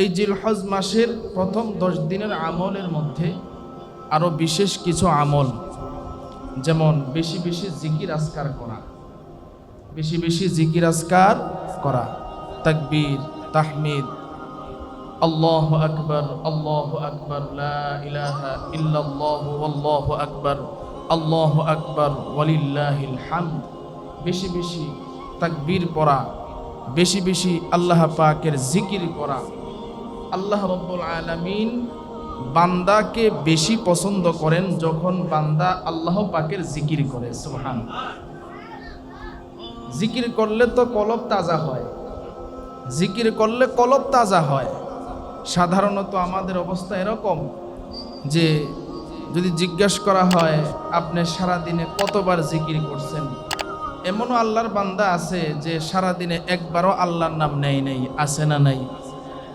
এই জিলহজ মাসের প্রথম 10 দিনের আমলের মধ্যে আরো বিশেষ কিছু আমল, যেমন বেশি বেশি জিকির আজকার করা, বেশি বেশি জিকির আজকার করা, তাকবীর, তাহমিদ, আল্লাহু আকবার, লা ইলাহা ইল্লাল্লাহু ওয়াল্লাহু আকবার ওয়ালিল্লাহিল হামদ। বেশি বেশি তাকবীর পড়া, বেশি বেশি আল্লাহ পাকের জিকির করা। আল্লাহ রাব্বুল আলামিন বান্দাকে বেশি পছন্দ করেন যখন বান্দা আল্লাহ পাকের জিকির করে। সুবহানাল্লাহ। জিকির করলে তো কলব তাজা হয়, জিকির করলে কলব তাজা হয়। সাধারণত আমাদের অবস্থা এরকম যে যদি জিজ্ঞাসা করা হয় আপনি সারাদিনে কতবার জিকির করছেন, এমনও আল্লাহর বান্দা আছে যে সারাদিনে একবারও আল্লাহর নাম নেই, আছে না নাই?